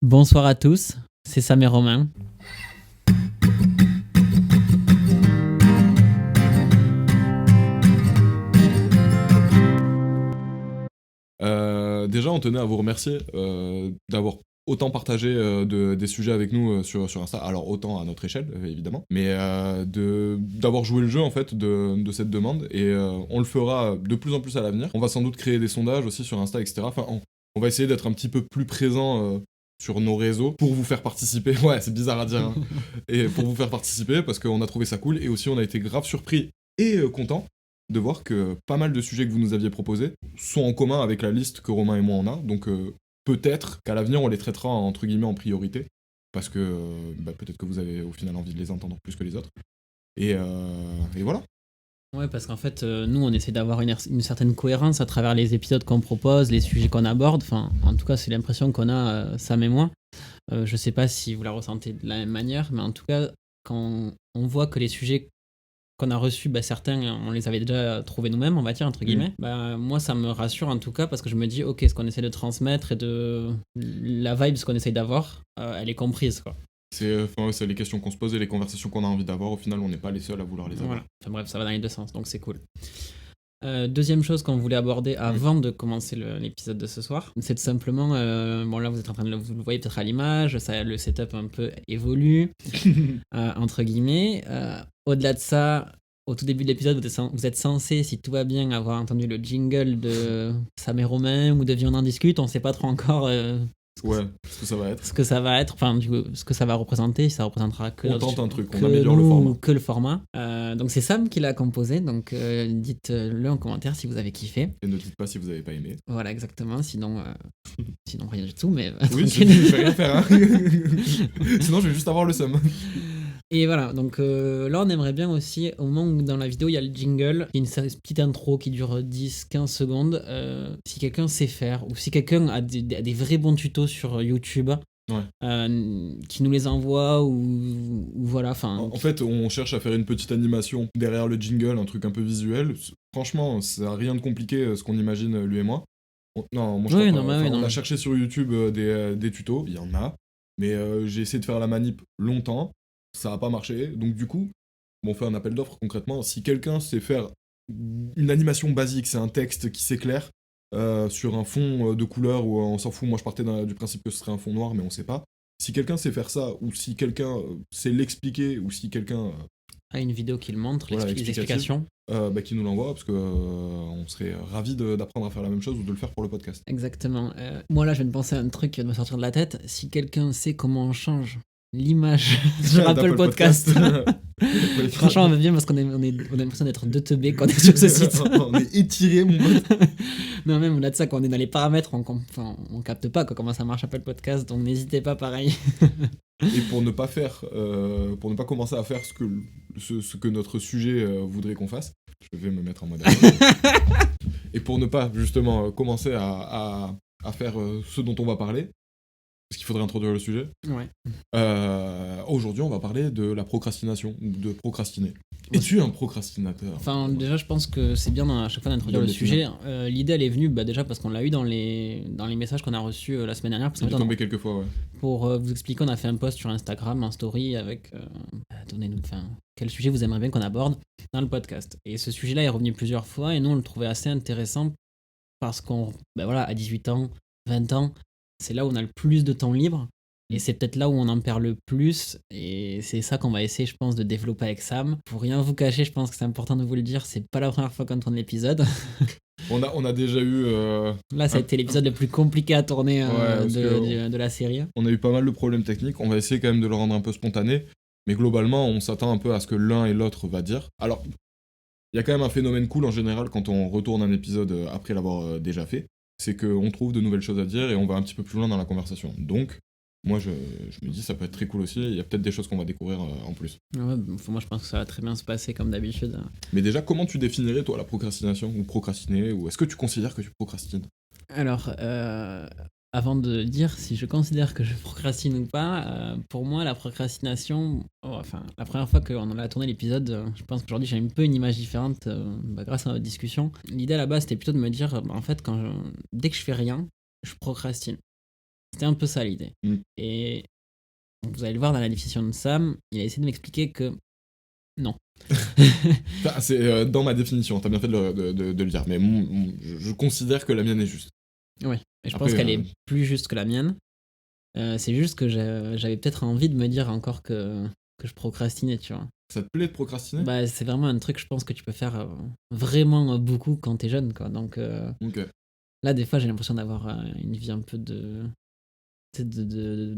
Bonsoir à tous, c'est Sam et Romain. Déjà, on tenait à vous remercier d'avoir autant partagé des sujets avec nous sur Insta. Alors, autant à notre échelle, évidemment, mais d'avoir joué le jeu, en fait, de cette demande. Et on le fera de plus en plus à l'avenir. On va sans doute créer des sondages aussi sur Insta, etc. Enfin, on va essayer d'être un petit peu plus présent sur nos réseaux pour vous faire participer. Ouais, c'est bizarre à dire, hein. Et pour vous faire participer, parce qu'on a trouvé ça cool. Et aussi, on a été grave surpris et content de voir que pas mal de sujets que vous nous aviez proposés sont en commun avec la liste que Romain et moi on a. Donc peut-être qu'à l'avenir on les traitera entre guillemets en priorité, parce que peut-être que vous avez au final envie de les entendre plus que les autres. Et voilà. Ouais, parce qu'en fait, nous, on essaie d'avoir une certaine cohérence à travers les épisodes qu'on propose, les sujets qu'on aborde. Enfin, en tout cas, c'est l'impression qu'on a, Sam et moi. Je sais pas si vous la ressentez de la même manière, mais en tout cas, quand on voit que les sujets qu'on a reçus, certains, on les avait déjà trouvés nous-mêmes, on va dire, entre guillemets. Moi, ça me rassure en tout cas, parce que je me dis, ok, ce qu'on essaie de transmettre et de la vibe, ce qu'on essaie d'avoir, elle est comprise, quoi. C'est les questions qu'on se pose et les conversations qu'on a envie d'avoir. Au final, on n'est pas les seuls à vouloir les avoir. Voilà. Enfin bref, ça va dans les deux sens, donc c'est cool. Deuxième chose qu'on voulait aborder avant de commencer l'épisode de ce soir, c'est tout simplement, bon là vous êtes en train de vous le voyez peut-être à l'image, le setup un peu évolue, entre guillemets. Au-delà de ça, au tout début de l'épisode, vous êtes censé, si tout va bien, avoir entendu le jingle de Sam et Romain ou de Viens on en discute, on sait pas trop encore ce que ça va être. Ce que ça va être, enfin, du coup, ce que ça va représenter, ça représentera que on tente un truc, on améliore le format. Que le format. Donc c'est Sam qui l'a composé, donc dites-le en commentaire si vous avez kiffé. Et ne dites pas si vous n'avez pas aimé. Voilà, exactement, sinon rien du tout, mais... Oui, je vais rien faire, hein. Sinon je vais juste avoir le seum. Et voilà, donc là on aimerait bien aussi, au moment où dans la vidéo il y a le jingle, il y a une petite intro qui dure 10-15 secondes, si quelqu'un sait faire, ou si quelqu'un a des vrais bons tutos sur YouTube, qui nous les envoie, ou voilà, enfin... En fait, on cherche à faire une petite animation derrière le jingle, un truc un peu visuel. Franchement, ça n'a rien de compliqué ce qu'on imagine, lui et moi. On a cherché sur YouTube des tutos, il y en a, mais j'ai essayé de faire la manip longtemps. Ça n'a pas marché, donc du coup, on fait un appel d'offres concrètement. Si quelqu'un sait faire une animation basique, c'est un texte qui s'éclaire sur un fond de couleur, ou on s'en fout, moi je partais du principe que ce serait un fond noir, mais on sait pas. Si quelqu'un sait faire ça, ou si quelqu'un sait l'expliquer, ou si quelqu'un a une vidéo qui le montre, les explications, qui nous l'envoie, parce que on serait ravis d'apprendre à faire la même chose ou de le faire pour le podcast. Exactement. Moi là, je viens de penser à un truc qui vient de me sortir de la tête. Si quelqu'un sait comment on change l'image sur Apple Podcast. Franchement, on va bien parce qu'on a l'impression d'être deux teubés quand on est sur ce site. On est étirés, mon pote. Non, même au-delà de ça, quand on est dans les paramètres, on capte pas comment ça marche Apple Podcast, donc n'hésitez pas, pareil. Et pour ne pas commencer à faire ce que notre sujet voudrait qu'on fasse, je vais me mettre en mode et pour ne pas justement commencer à faire ce dont on va parler, parce qu'il faudrait introduire le sujet. Ouais. Aujourd'hui, on va parler de la procrastination, de procrastiner. Es-tu un procrastinateur ? Enfin, déjà, je pense que c'est bien à chaque fois d'introduire le sujet. L'idée, elle est venue déjà parce qu'on l'a eu dans les messages qu'on a reçus la semaine dernière. Il est tombé quelques fois, ouais. Pour vous expliquer, on a fait un post sur Instagram, un story avec... donnez-nous, quel sujet vous aimeriez bien qu'on aborde dans le podcast. Et ce sujet-là est revenu plusieurs fois et nous, on le trouvait assez intéressant parce qu'on, à 18 ans, 20 ans, c'est là où on a le plus de temps libre. Et c'est peut-être là où on en perd le plus, et c'est ça qu'on va essayer, je pense, de développer avec Sam. Pour rien vous cacher, je pense que c'est important de vous le dire, c'est pas la première fois qu'on tourne l'épisode. On a déjà eu... Là, ça a été l'épisode le plus compliqué à tourner de la série. On a eu pas mal de problèmes techniques, on va essayer quand même de le rendre un peu spontané, mais globalement, on s'attend un peu à ce que l'un et l'autre va dire. Alors, il y a quand même un phénomène cool en général quand on retourne un épisode après l'avoir déjà fait, c'est qu'on trouve de nouvelles choses à dire et on va un petit peu plus loin dans la conversation. Donc... moi, je me dis, ça peut être très cool aussi. Il y a peut-être des choses qu'on va découvrir en plus. Ouais, moi, je pense que ça va très bien se passer comme d'habitude. Mais déjà, comment tu définirais, toi, la procrastination ou procrastiner, ou est-ce que tu considères que tu procrastines ? Alors, avant de dire si je considère que je procrastine ou pas, pour moi, la procrastination... la première fois qu'on a tourné l'épisode, je pense qu'aujourd'hui, j'ai un peu une image différente grâce à notre discussion. L'idée, à la base, c'était plutôt de me dire, en fait, dès que je fais rien, je procrastine. C'était un peu ça l'idée. Et vous allez le voir dans la définition de Sam, il a essayé de m'expliquer que non. C'est dans ma définition, t'as bien fait de le dire, mais je considère que la mienne est juste. Oui, et je pense qu'elle est plus juste que la mienne. C'est juste que j'avais peut-être envie de me dire encore que je procrastinais, tu vois. Ça te plaît de procrastiner ? Bah, c'est vraiment un truc, je pense, que tu peux faire vraiment beaucoup quand t'es jeune, quoi. Donc là, des fois, j'ai l'impression d'avoir une vie un peu de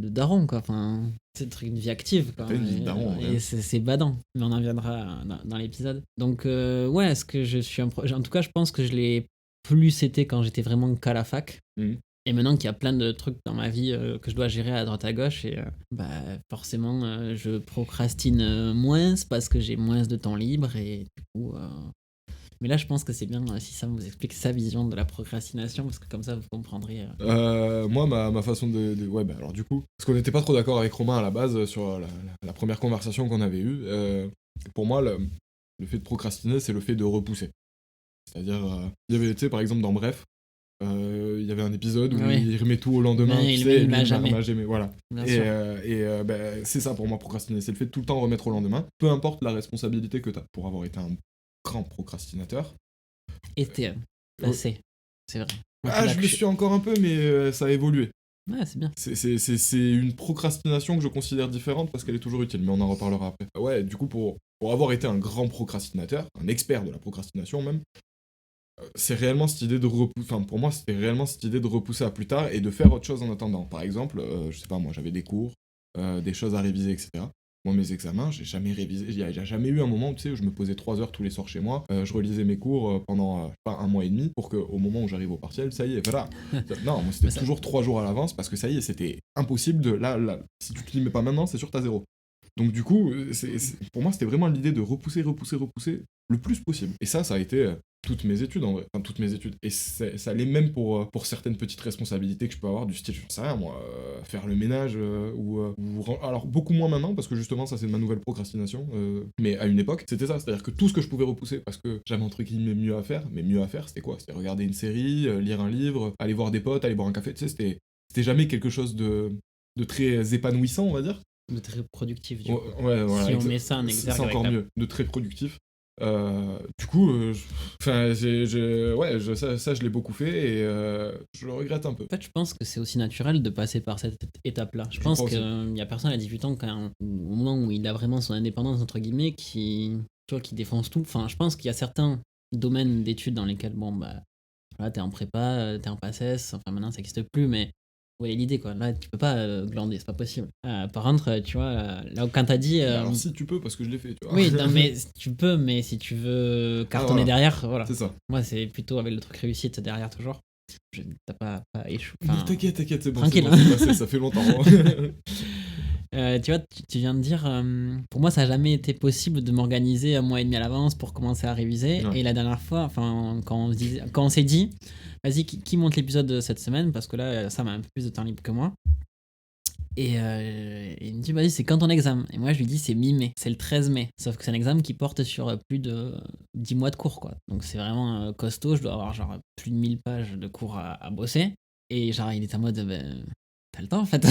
daron, quoi. Enfin, c'est une vie active, quoi. T'as une vie de daron, et c'est badant, mais on en viendra dans l'épisode. Donc, ouais, est-ce que je suis en tout cas, je pense que je l'ai plus été quand j'étais vraiment qu'à la fac. Et maintenant qu'il y a plein de trucs dans ma vie que je dois gérer à droite à gauche, et forcément, je procrastine moins parce que j'ai moins de temps libre, et du coup. Mais là, je pense que c'est bien si Sam vous explique sa vision de la procrastination, parce que comme ça, vous comprendrez. Moi, ma façon de... Ouais, bah alors du coup, parce qu'on n'était pas trop d'accord avec Romain à la base sur la première conversation qu'on avait eue. Pour moi, le fait de procrastiner, c'est le fait de repousser. C'est-à-dire, il y avait, tu sais, par exemple, dans Bref, il y avait un épisode où il remet tout au lendemain, tu sais, et lui, il jamais. Voilà. C'est ça pour moi, procrastiner. C'est le fait de tout le temps remettre au lendemain, peu importe la responsabilité que t'as. Pour avoir été un grand procrastinateur. Passé, c'est vrai. Je le suis encore un peu, mais ça a évolué. Ouais, c'est bien. C'est une procrastination que je considère différente parce qu'elle est toujours utile, mais on en reparlera après. Ouais, du coup, pour avoir été un grand procrastinateur, un expert de la procrastination même, c'est réellement cette idée de repousser. Enfin, pour moi, c'était réellement cette idée de repousser à plus tard et de faire autre chose en attendant. Par exemple, je sais pas, moi, j'avais des cours, des choses à réviser, etc. Moi, mes examens, j'ai jamais révisé. Il n'y a jamais eu un moment, tu sais, où je me posais 3 heures tous les soirs chez moi, je relisais mes cours pendant, un mois et demi, pour qu'au moment où j'arrive au partiel, ça y est, voilà. Non, moi, c'était toujours 3 jours à l'avance, parce que ça y est, c'était impossible de... Là, si tu te l'y mets pas maintenant, c'est sûr, t'as 0. Donc du coup, pour moi, c'était vraiment l'idée de repousser le plus possible. Et ça a été toutes mes études, en vrai. Enfin, toutes mes études. Et ça l'est même pour certaines petites responsabilités que je peux avoir, du style, je sais rien, moi, faire le ménage, alors, beaucoup moins maintenant, parce que justement, ça, c'est de ma nouvelle procrastination. Mais à une époque, c'était ça. C'est-à-dire que tout ce que je pouvais repousser, parce que j'avais entre guillemets mieux à faire, mais mieux à faire, c'était quoi ? C'était regarder une série, lire un livre, aller voir des potes, aller boire un café, tu sais, c'était jamais quelque chose de très épanouissant, on va dire. De très productif, du coup. Ouais, voilà, si on met ça en exergue. C'est encore mieux, de très productif. Du coup, ça, je l'ai beaucoup fait et je le regrette un peu. En fait, je pense que c'est aussi naturel de passer par cette étape-là. Je pense qu'il y a personne à 18 ans, au moment où il a vraiment son indépendance, entre guillemets, qui défonce tout. Enfin, je pense qu'il y a certains domaines d'études dans lesquels, voilà, t'es en prépa, t'es en PACES, enfin maintenant ça n'existe plus, mais ouais, l'idée, quoi. Là, tu peux pas glander, c'est pas possible. Par contre, tu vois, là, quand t'as dit. Alors, si tu peux, parce que je l'ai fait, tu vois. Oui, non, mais tu peux, mais si tu veux cartonner derrière, voilà. C'est ça. Moi, c'est plutôt avec le truc réussite derrière, toujours. T'as pas échoué. Enfin, t'inquiète, c'est bon. Tranquille. C'est passé, ça fait longtemps. Tu vois, tu viens de dire, pour moi, ça n'a jamais été possible de m'organiser un mois et demi à l'avance pour commencer à réviser. Ouais. Et la dernière fois, enfin, quand on s'est dit, vas-y, qui monte l'épisode de cette semaine, parce que là, ça m'a un peu plus de temps libre que moi. Et il me dit, vas-y, c'est quand ton examen ? Et moi, je lui dis, c'est mi-mai, c'est le 13 mai. Sauf que c'est un examen qui porte sur plus de 10 mois de cours, quoi. Donc c'est vraiment costaud, je dois avoir genre plus de 1000 pages de cours à bosser. Et genre, il est en mode, t'as le temps en fait.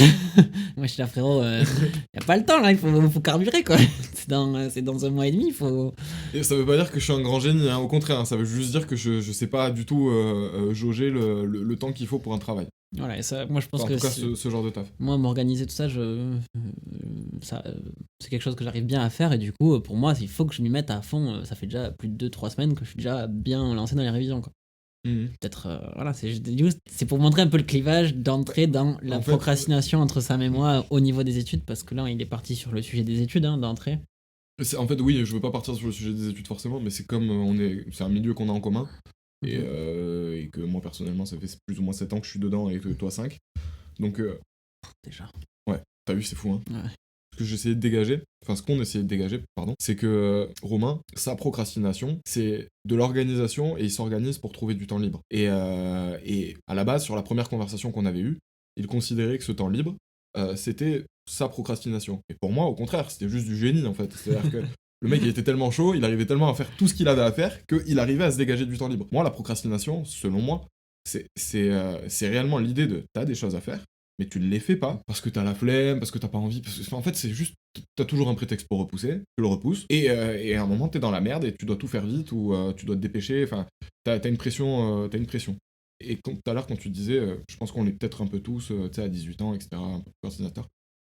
Moi, je suis là, frérot, y a pas le temps là, il faut carburer, quoi. C'est dans un mois et demi, il faut. Et ça veut pas dire que je suis un grand génie, hein, au contraire, hein, ça veut juste dire que je sais pas du tout jauger le temps qu'il faut pour un travail. Voilà, et ça, moi je pense que. En tout cas, ce genre de taf. Moi, m'organiser tout ça, c'est quelque chose que j'arrive bien à faire, et du coup, pour moi, il faut que je m'y mette à fond. Ça fait déjà plus de 2-3 semaines que je suis déjà bien lancé dans les révisions, quoi. Peut-être, voilà, c'est pour montrer un peu le clivage d'entrer dans la procrastination entre Sam et moi au niveau des études, parce que là, il est parti sur le sujet des études, hein, d'entrée. En fait, oui, je veux pas partir sur le sujet des études forcément, mais c'est comme c'est un milieu qu'on a en commun. Et que moi personnellement ça fait plus ou moins 7 ans que je suis dedans et que toi 5. Donc déjà. Ouais, t'as vu, c'est fou, hein. Ouais. Ce que j'essayais de dégager, enfin ce qu'on essayait de dégager, pardon, c'est que Romain, sa procrastination, c'est de l'organisation et il s'organise pour trouver du temps libre. Et à la base, sur la première conversation qu'on avait eue, il considérait que ce temps libre, c'était sa procrastination. Et pour moi, au contraire, c'était juste du génie en fait. C'est-à-dire que le mec, il était tellement chaud, il arrivait tellement à faire tout ce qu'il avait à faire qu'il arrivait à se dégager du temps libre. Moi, la procrastination, selon moi, c'est réellement l'idée de t'as des choses à faire, mais tu ne les fais pas parce que t'as la flemme, parce que t'as pas envie. En fait, c'est juste, t'as toujours un prétexte pour repousser, tu le repousses, et à un moment, t'es dans la merde et tu dois tout faire vite ou tu dois te dépêcher. Enfin, t'as une pression, t'as une pression. Et tout à l'heure, quand tu disais, je pense qu'on est peut-être un peu tous, tu sais, à 18 ans, etc., un peu procrastinateur.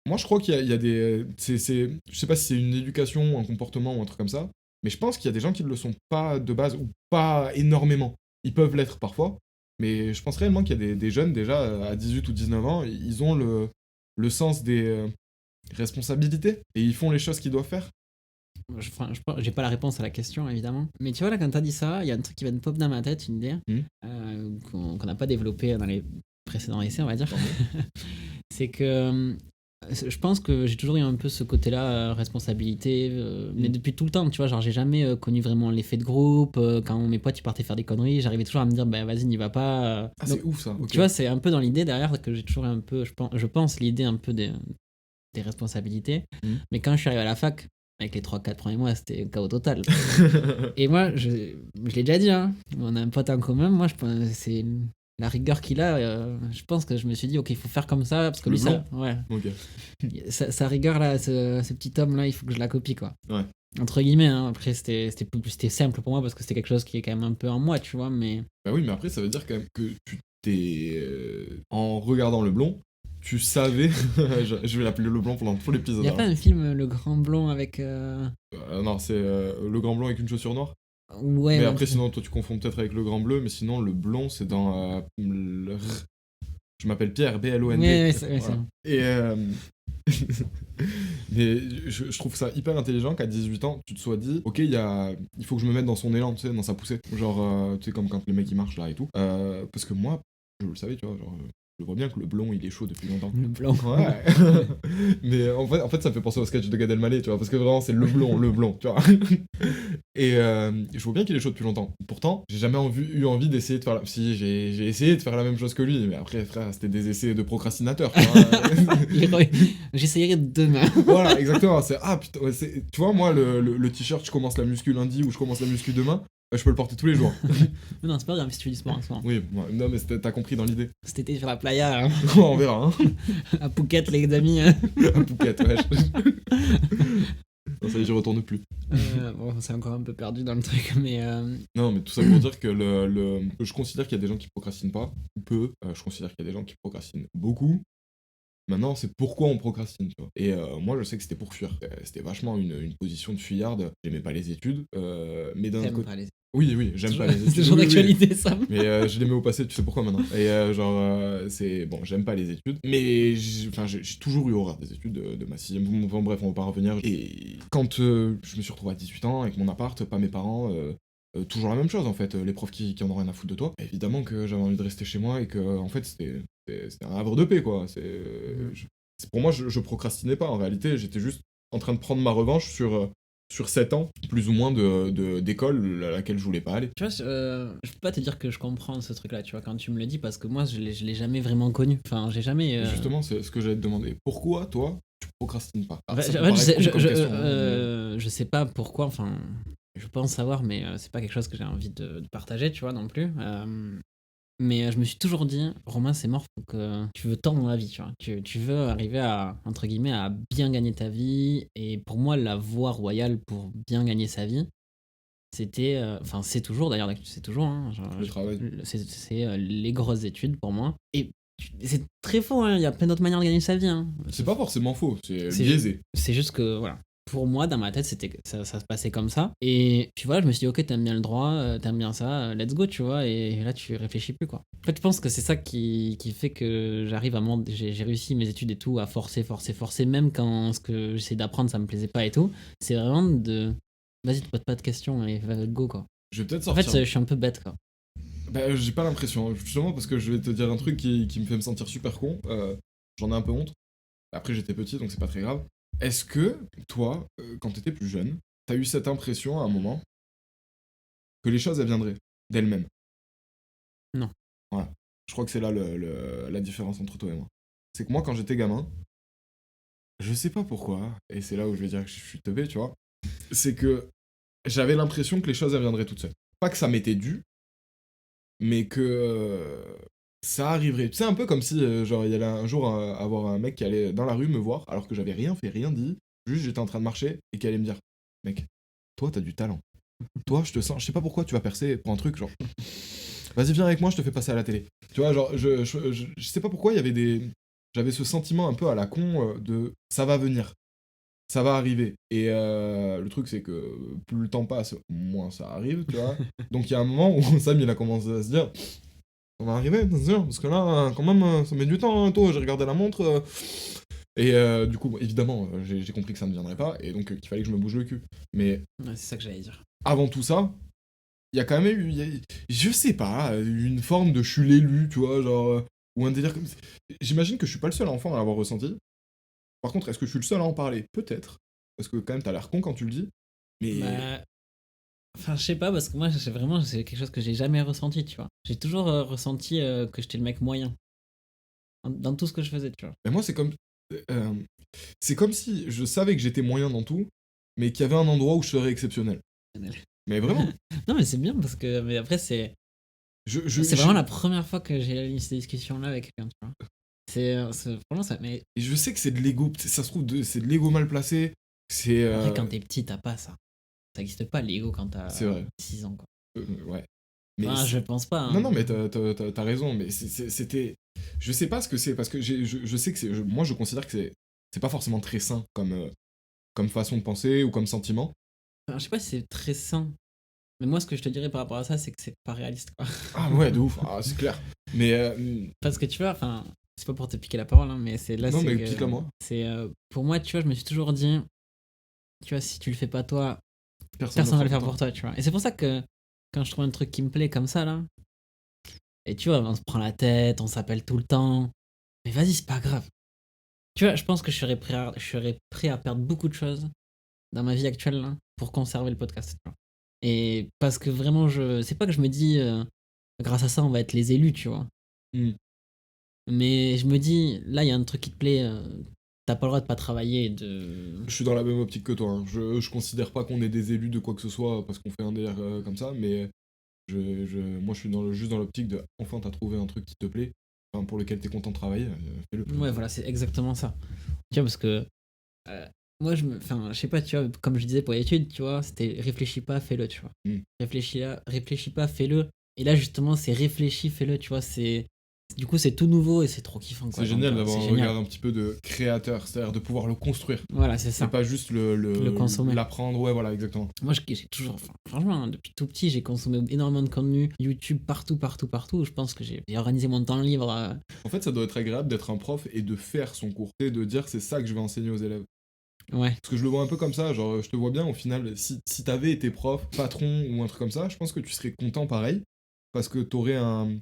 Moi, je crois qu'il y a des. Je sais pas si c'est une éducation, un comportement ou un truc comme ça, mais je pense qu'il y a des gens qui ne le sont pas de base, ou pas énormément. Ils peuvent l'être parfois, mais je pense réellement qu'il y a des jeunes, déjà, à 18 ou 19 ans, ils ont le sens des responsabilités, et ils font les choses qu'ils doivent faire. J'ai pas la réponse à la question, évidemment. Mais tu vois, là, quand t'as dit ça, il y a un truc qui vient de pop dans ma tête, une idée, Hmm. qu'on n'a pas développé dans les précédents essais, on va dire. Tant mieux. C'est que je pense que j'ai toujours eu un peu ce côté-là, responsabilité, mais depuis tout le temps, tu vois, genre j'ai jamais connu vraiment l'effet de groupe. Quand mes potes ils partaient faire des conneries, j'arrivais toujours à me dire, bah vas-y, n'y va pas. Ah, Donc, c'est ouf ça, ok. tu vois, c'est un peu dans l'idée derrière que j'ai toujours un peu, je pense l'idée un peu des responsabilités. Mais quand je suis arrivé à la fac, avec les 3-4 premiers mois, c'était chaos total. Et moi, je l'ai déjà dit, hein, on a un pote en commun, moi je pense c'est la rigueur qu'il a, je pense que je me suis dit, ok, il faut faire comme ça, parce que Le lui, blanc. ça, ouais, Ok. sa rigueur là, ce petit homme là, il faut que je la copie, quoi. Ouais. Entre guillemets, hein. Après, c'était simple pour moi parce que c'était quelque chose qui est quand même un peu en moi, tu vois, mais. Bah oui, mais après, ça veut dire quand même que tu t'es. En regardant le blond, tu savais. Je vais l'appeler le blond pendant tout l'épisode. Il y a pas un film, Le Grand Blond, avec. Non, c'est le grand blond avec une chaussure noire. Ouais, Mais un après, truc- sinon, toi, tu confonds peut-être avec le grand bleu, mais sinon, le blond, c'est dans. Je m'appelle Pierre, Ouais, B-L-O-N-D. ouais, ouais, Voilà. Et. Mais je trouve ça hyper intelligent qu'à 18 ans, tu te sois dit, ok, il faut que je me mette dans son élan, tu sais, dans sa poussée. Genre, tu sais, comme quand les mecs ils marchent là et tout. Parce que moi, je le savais, tu vois, genre, je vois bien que le blond il est chaud depuis longtemps. Le blond. Ouais. Mais en fait, ça me fait penser au sketch de Gad Elmaleh, tu vois, parce que vraiment, c'est le blond, tu vois. Et je vois bien qu'il est chaud depuis longtemps. Pourtant, j'ai jamais eu envie d'essayer de faire Si, j'ai essayé de faire la même chose que lui, mais après, frère, c'était des essais de procrastinateur, tu vois. J'essayerai demain. Voilà, exactement. C'est, ah putain, ouais, tu vois, moi, le t-shirt, je commence la muscu lundi ou je commence la muscu demain, je peux le porter tous les jours. Mais non, c'est pas grave si tu fais du sport en ce moment. Oui, non, mais t'as compris dans l'idée. Cet été sur la playa, hein, On verra, hein. à Phuket, les amis. Hein. Un Phuket, wesh. Non, ça y est, j'y retourne plus. Bon, c'est encore un peu perdu dans le truc, mais. Non, mais tout ça pour dire que je considère qu'il y a des gens qui procrastinent pas, ou peu. Je considère qu'il y a des gens qui procrastinent beaucoup. Maintenant, c'est pourquoi on procrastine, tu vois. Et moi, je sais que c'était pour fuir. C'était vachement une position de fuyarde. J'aimais pas les études, mais d'un autre T'aimes côté. pas les. Oui, j'aime pas les études. C'est toujours Oui, oui, oui. d'actualité, ça. Mais je les mets au passé, tu sais pourquoi maintenant. Et c'est. Bon, j'aime pas les études, mais j'ai toujours eu horreur des études de ma sixième. Bon, bref, on va pas revenir. Et quand je me suis retrouvé à 18 ans avec mon appart, pas mes parents. Toujours la même chose en fait, les profs qui en ont rien à foutre de toi. Évidemment que j'avais envie de rester chez moi et que en fait c'était un havre de paix quoi. Pour moi je procrastinais pas en réalité, j'étais juste en train de prendre ma revanche sur 7 ans plus ou moins d'école à laquelle je voulais pas aller. Tu vois, je peux pas te dire que je comprends ce truc-là, tu vois, quand tu me le dis, parce que moi, je l'ai jamais vraiment connu. Enfin, j'ai jamais. Justement c'est ce que j'allais te demander. Pourquoi toi tu procrastines pas? En fait, Ça peut en fait, paraître con comme question, hein, je sais pas pourquoi, enfin, je pense savoir, mais c'est pas quelque chose que j'ai envie de partager, tu vois, non plus. Mais je me suis toujours dit, Romain, c'est mort, faut que tu veux tant dans la vie, tu vois. Tu veux arriver à, entre guillemets, à bien gagner ta vie. Et pour moi, la voie royale pour bien gagner sa vie, c'était, enfin, c'est toujours d'ailleurs, c'est toujours, hein, genre, le travail. c'est les grosses études pour moi. Et c'est très faux, hein, il y a plein d'autres manières de gagner sa vie. Hein. C'est pas forcément faux, c'est C'est- biaisé. C'est juste que, voilà. Pour moi, dans ma tête, ça se passait comme ça. Et puis voilà, je me suis dit, ok, t'aimes bien le droit, t'aimes bien ça, let's go, tu vois. Et là, tu réfléchis plus, quoi. En fait, je pense que c'est ça qui fait que j'arrive à j'ai réussi mes études et tout, à forcer, même quand ce que j'essaie d'apprendre, ça me plaisait pas et tout. C'est vraiment de. Vas-y, te pose pas de questions et go, quoi. Je vais peut-être En sortir. fait, je suis un peu bête, quoi. Bah, j'ai pas l'impression, justement parce que je vais te dire un truc qui me fait me sentir super con. J'en ai un peu honte. Après, j'étais petit, donc c'est pas très grave. Est-ce que, toi, quand t'étais plus jeune, t'as eu cette impression à un moment que les choses, elles viendraient d'elles-mêmes? Non. Voilà. Je crois que c'est là la différence entre toi et moi. C'est que moi, quand j'étais gamin, je sais pas pourquoi, et c'est là où je vais dire que je suis teubé, tu vois, c'est que j'avais l'impression que les choses, elles viendraient toutes seules. Pas que ça m'était dû, mais que ça arriverait. C'est un peu comme si, genre, il y allait un jour avoir un mec qui allait dans la rue me voir, alors que j'avais rien fait, rien dit, juste j'étais en train de marcher, et qui allait me dire, mec, toi, t'as du talent. Toi, je te sens, je sais pas pourquoi tu vas percer pour un truc, genre, vas-y, viens avec moi, je te fais passer à la télé. Tu vois, genre, je sais pas pourquoi il y avait des. J'avais ce sentiment un peu à la con de ça va venir, ça va arriver. Et le truc, c'est que plus le temps passe, moins ça arrive, tu vois. Donc il y a un moment où Sam, il a commencé à se dire ça va arriver, bien sûr, parce que là, quand même, ça met du temps, hein, toi, j'ai regardé la montre. Et du coup, bon, évidemment, j'ai compris que ça ne viendrait pas, et donc qu'il fallait que je me bouge le cul. Mais Ouais, c'est ça que j'allais dire. avant tout ça, il y a quand même eu, je sais pas, une forme de je suis l'élu, tu vois, genre, ou un délire comme ça. J'imagine que je suis pas le seul enfant à l'avoir ressenti. Par contre, est-ce que je suis le seul à en parler? Peut-être. Parce que quand même, t'as l'air con quand tu le dis. Mais. Bah, enfin, je sais pas, parce que moi, c'est quelque chose que j'ai jamais ressenti, tu vois. J'ai toujours ressenti que j'étais le mec moyen. Dans tout ce que je faisais, tu vois. Mais moi, euh, c'est comme si je savais que j'étais moyen dans tout, mais qu'il y avait un endroit où je serais exceptionnel. Mais vraiment. Non, mais c'est bien, parce que. Mais après, c'est. C'est J'ai- vraiment la première fois que j'ai eu ces discussions-là avec quelqu'un, tu vois. Franchement, ça. Mais Et je sais que c'est de l'ego. Ça se trouve, c'est de l'ego mal placé. C'est. après, quand t'es petit, t'as pas ça. Ça existe pas, l'ego, quand C'est t'as vrai. 6 ans, quoi. Ouais. Mais Enfin, je pense pas. non, Hein. non, mais t'as raison, mais c'était. Je sais pas ce que c'est, parce que je sais que c'est. Moi, je considère que c'est pas forcément très sain comme façon de penser ou comme sentiment. Enfin, je sais pas si c'est très sain. Mais moi, ce que je te dirais par rapport à ça, c'est que c'est pas réaliste, quoi. Ah ouais, de ouf, c'est clair. Mais. Parce que tu vois, enfin, c'est pas pour te piquer la parole, hein, mais c'est là, Non, c'est mais que. pique-la moi. C'est. Pour moi, tu vois, je me suis toujours dit, tu vois, si tu le fais pas toi, Personne personne va le ne faire pour toi, tu vois. Et c'est pour ça que quand je trouve un truc qui me plaît comme ça, là, et tu vois, on se prend la tête, on s'appelle tout le temps, mais vas-y, c'est pas grave. Tu vois, je pense que je serais prêt à perdre beaucoup de choses dans ma vie actuelle, là, pour conserver le podcast, tu vois. Et parce que vraiment, c'est pas que je me dis, grâce à ça, on va être les élus, tu vois. Hmm. Mais je me dis, là, il y a un truc qui te plaît, t'as pas le droit de pas travailler et de. Je suis dans la même optique que toi, hein. Je considère pas qu'on est des élus de quoi que ce soit parce qu'on fait un délire comme ça, mais moi je suis juste dans l'optique de enfin t'as trouvé un truc qui te plaît, enfin, pour lequel t'es content de travailler, fais-le. Ouais, voilà, c'est exactement ça. Tu vois, parce que euh, moi, enfin, je sais pas, tu vois, comme je disais pour l'étude, tu vois, c'était réfléchis pas, fais-le, tu vois. Mm. Réfléchis pas, fais-le. Et là, justement, c'est réfléchis, fais-le, tu vois, du coup, c'est tout nouveau et c'est trop kiffant, quoi. C'est génial Donc, d'avoir c'est un génial. regard un petit peu de créateur, c'est-à-dire de pouvoir le construire. Voilà, c'est C'est ça. pas juste Le consommer. l'apprendre, ouais, voilà, exactement. Moi, j'ai toujours, enfin, franchement, hein, depuis tout petit, j'ai consommé énormément de contenu, YouTube, partout, partout, partout. Je pense que j'ai organisé mon temps libre. En fait, ça doit être agréable d'être un prof et de faire son cours, et de dire c'est ça que je vais enseigner aux élèves. Ouais. Parce que je le vois un peu comme ça, genre je te vois bien au final, si t'avais été prof, patron ou un truc comme ça, je pense que tu serais content pareil, parce que t'aurais un.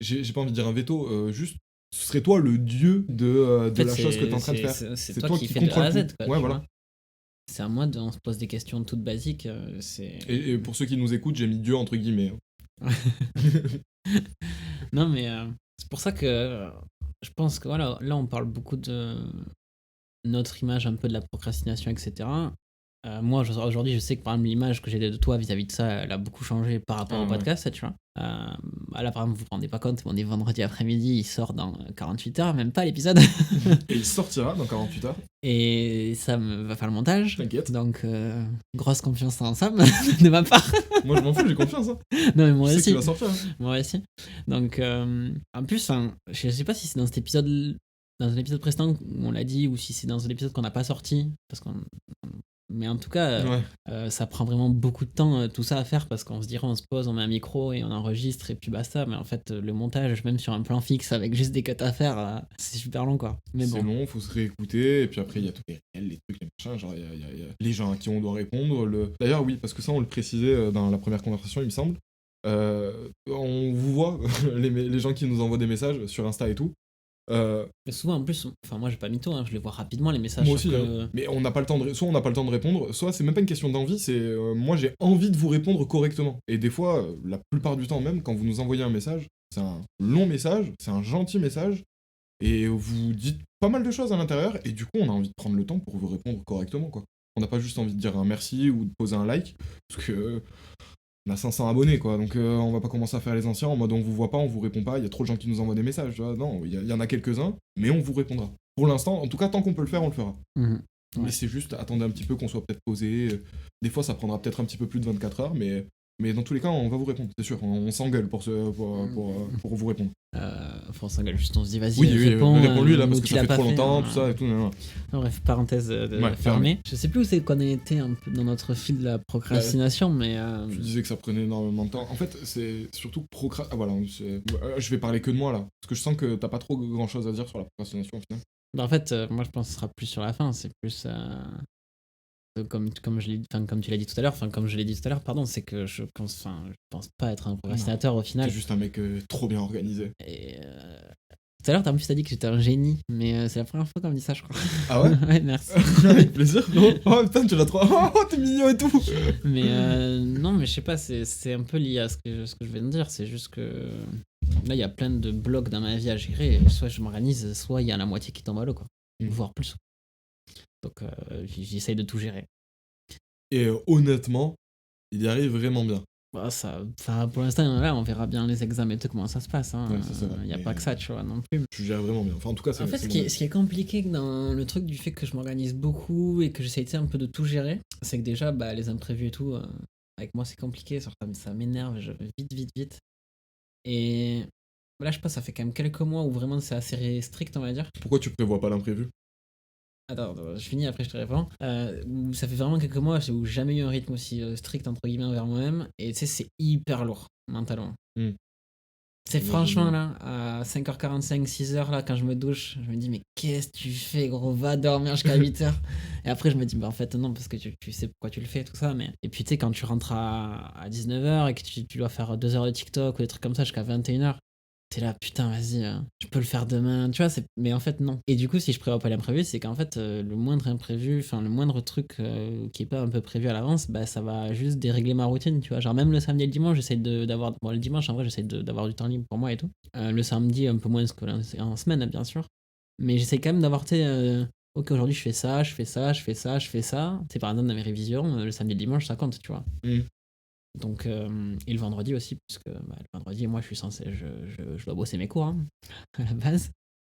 J'ai pas envie de dire un veto, juste ce serait toi le dieu En de fait, la chose que t'es en train de faire. c'est C'est toi toi qui qui fais de A contrôle à Z, tout. quoi, Ouais, tu voilà. vois. C'est à moi on se pose des questions toutes basiques. Et pour ceux qui nous écoutent, j'ai mis Dieu entre guillemets, hein. Non, mais c'est pour ça que je pense que voilà, là, on parle beaucoup de notre image un peu de la procrastination, etc. Moi, aujourd'hui, je sais que par exemple, l'image que j'ai de toi vis-à-vis de ça, elle a beaucoup changé par rapport Ah au ouais. podcast, tu vois. Là, par exemple, vous vous rendez pas compte, mais on est vendredi après-midi, il sort dans 48 heures, même pas l'épisode. Et il sortira dans 48 heures, Et ça va faire le montage. t'inquiète. Donc, grosse confiance en Sam, de ma part. Moi je m'en fous, j'ai confiance, hein. Non, mais moi Je sais aussi. qu'il va sortir, hein. Moi aussi. Donc, en plus, enfin, je sais pas si c'est dans cet épisode, dans un épisode précédent où on l'a dit, ou si c'est dans un épisode qu'on n'a pas sorti, parce qu'on. Mais en tout cas, Ouais. ça prend vraiment beaucoup de temps, tout ça à faire, parce qu'on se dirait, on se pose, on met un micro et on enregistre, et puis basta. Mais en fait, le montage, même sur un plan fixe, avec juste des cuts à faire, c'est super long, quoi. Mais C'est bon. long, faut se réécouter, et puis après il y a tous les trucs, les machins, genre il y a les gens à qui on doit répondre. D'ailleurs oui, parce que ça on le précisait dans la première conversation il me semble. On vous voit, les gens qui nous envoient des messages sur Insta et tout. Mais souvent, en plus, enfin, moi, j'ai pas mytho, hein, je les vois rapidement, les messages. Moi sauf aussi, que- hein. Mais on n'a pas le temps soit on n'a pas le temps de répondre, soit c'est même pas une question d'envie, c'est moi j'ai envie de vous répondre correctement. Et des fois, la plupart du temps même, quand vous nous envoyez un message, c'est un long message, c'est un gentil message, et vous dites pas mal de choses à l'intérieur, et du coup on a envie de prendre le temps pour vous répondre correctement, quoi. On n'a pas juste envie de dire un merci ou de poser un like, parce que On a 500 abonnés, quoi, donc on va pas commencer à faire les anciens en mode on vous voit pas, on vous répond pas, il y a trop de gens qui nous envoient des messages, tu vois. Non, il y en a quelques-uns, mais on vous répondra. Pour l'instant, en tout cas, tant qu'on peut le faire, on le fera. Ouais. Mais c'est juste, attendez un petit peu qu'on soit peut-être posé. Des fois, ça prendra peut-être un petit peu plus de 24 heures, mais dans tous les cas, on va vous répondre, c'est sûr. On s'engueule pour vous répondre. Faut s'engueule juste, on se dit vas-y, Oui, réponds, réponds-lui là, parce ou que tu ça l'as fait pas trop fait, longtemps, tout ça et tout. Non. Non, bref, parenthèse Ouais, fermée. Je sais plus où c'est qu'on a été un peu dans notre fil de la procrastination, mais... Tu disais que ça prenait énormément de temps. En fait, c'est surtout Ah voilà, je vais parler que de moi là, parce que je sens que t'as pas trop grand chose à dire sur la procrastination au final. En fait, moi je pense que ce sera plus sur la fin, c'est plus... comme tu l'as dit tout à l'heure, comme je l'ai dit tout à l'heure, pardon, c'est que je pense pas être un procrastinateur au final. T'es juste un mec trop bien organisé. Et tout à l'heure, t'as dit que j'étais un génie, mais c'est la première fois qu'on me dit ça, je crois. Ah ouais? Ouais, merci. Avec plaisir, gros. Oh putain, tu l'as trop. Oh, t'es mignon et tout. Mais non, mais je sais pas, c'est un peu lié à ce que je viens de dire, c'est juste que là, il y a plein de blocs dans ma vie à gérer, soit je m'organise, soit il y a la moitié qui tombe à l'eau, quoi. Voire plus. Donc j'essaye de tout gérer. Et honnêtement, il y arrive vraiment bien. Bah, pour l'instant, là, on verra bien les examens et tout, comment ça se passe. Hein. Ouais, c'est vrai. Il n'y a pas que ça, tu vois, non plus. Tu gères vraiment bien. Enfin, en tout cas, En fait, ce qui est compliqué dans le truc du fait que je m'organise beaucoup et que j'essaye un peu de tout gérer, c'est que déjà, les imprévus et tout, avec moi, c'est compliqué. Ça m'énerve, vite. Et là, je pense que ça fait quand même quelques mois où vraiment c'est assez strict, on va dire. Pourquoi tu prévois pas l'imprévu? Attends, je finis, après je te réponds. Où ça fait vraiment quelques mois où j'ai jamais eu un rythme aussi strict entre guillemets envers moi-même. Et tu sais, c'est hyper lourd mentalement. C'est franchement là, à 5h45, 6h là, quand je me douche, je me dis, mais qu'est-ce que tu fais, gros, va dormir jusqu'à 8h. Et après, je me dis, en fait, non, parce que tu sais pourquoi tu le fais, tout ça. Mais... Et puis, tu sais, quand tu rentres à 19h et que tu dois faire 2 heures de TikTok ou des trucs comme ça jusqu'à 21h, t'es là, putain, vas-y, je peux le faire demain, tu vois, mais en fait, non. Et du coup, si je prévois pas l'imprévu, c'est qu'en fait, le moindre imprévu, le moindre truc qui est pas un peu prévu à l'avance, ça va juste dérégler ma routine, tu vois. Genre, même le samedi et le dimanche, j'essaie d'avoir. Bon, le dimanche, en vrai, j'essaie d'avoir du temps libre pour moi et tout. Le samedi, un peu moins que en semaine, bien sûr. Mais j'essaie quand même d'avoir, tu sais, ok, aujourd'hui, je fais ça. Tu sais, par exemple, dans mes révisions, le samedi et le dimanche, ça compte, tu vois. Donc, et le vendredi aussi, puisque le vendredi, moi, je suis censé, je dois bosser mes cours, hein, à la base.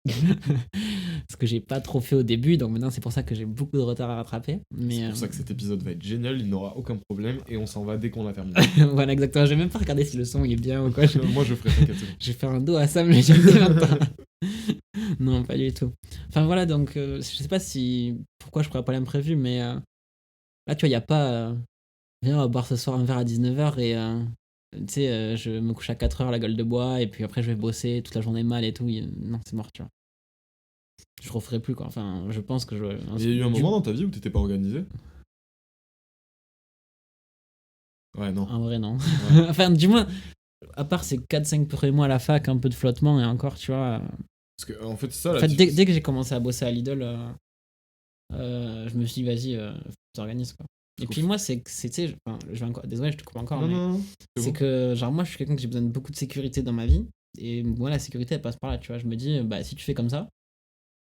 Ce que j'ai pas trop fait au début, donc maintenant, c'est pour ça que j'ai beaucoup de retard à rattraper. Mais, c'est pour ça que cet épisode va être génial, il n'aura aucun problème, et on s'en va dès qu'on l'a terminé. Voilà, exactement. Je vais même pas regarder si le son il est bien ou quoi. Moi, je ferai, t'inquiète. Je vais faire un dos à Sam, mais je le dis même pas. Non, pas du tout. Enfin, voilà, donc, je sais pas pourquoi je pourrais pas l'imprévu, mais là, tu vois, il y a pas... viens, on va boire ce soir un verre à 19h et tu sais, je me couche à 4h la gueule de bois et puis après je vais bosser toute la journée mal et tout. Non, c'est mort, tu vois. Je referai plus, quoi. Enfin, je pense que je. Il y a eu un moment dans ta vie où t'étais pas organisé? Ouais, non. En vrai, non. Ouais. Enfin, du moins, à part ces 4-5 premiers mois à la fac, un peu de flottement et encore, tu vois. Parce que, en fait, c'est ça, En fait, dès que j'ai commencé à bosser à Lidl, je me suis dit, vas-y, t'organises, quoi. Et puis moi, tu sais, désolé, je te coupe encore, non, c'est que, genre, moi, je suis quelqu'un que j'ai besoin de beaucoup de sécurité dans ma vie. Et moi, la sécurité, elle passe par là, tu vois. Je me dis, si tu fais comme ça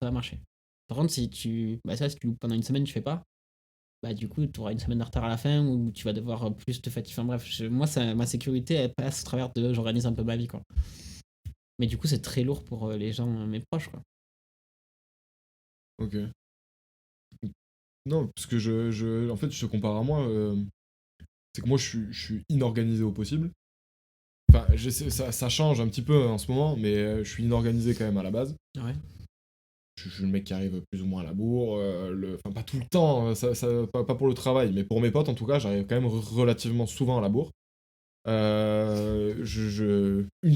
va marcher. Par contre, si tu loupes pendant une semaine, tu fais pas, du coup, tu auras une semaine de retard à la fin ou tu vas devoir plus te fatiguer. Enfin bref, ma sécurité, elle passe au travers de j'organise un peu ma vie, quoi. Mais du coup, c'est très lourd pour les gens, mes proches, quoi. Ok. Non, parce que en fait, je te compare à moi. C'est que moi, je suis inorganisé au possible. Enfin, ça change un petit peu en ce moment, mais je suis inorganisé quand même à la base. Ouais. Je suis le mec qui arrive plus ou moins à la bourre. Enfin, pas tout le temps, pas pour le travail, mais pour mes potes, en tout cas, j'arrive quand même relativement souvent à la bourre. Une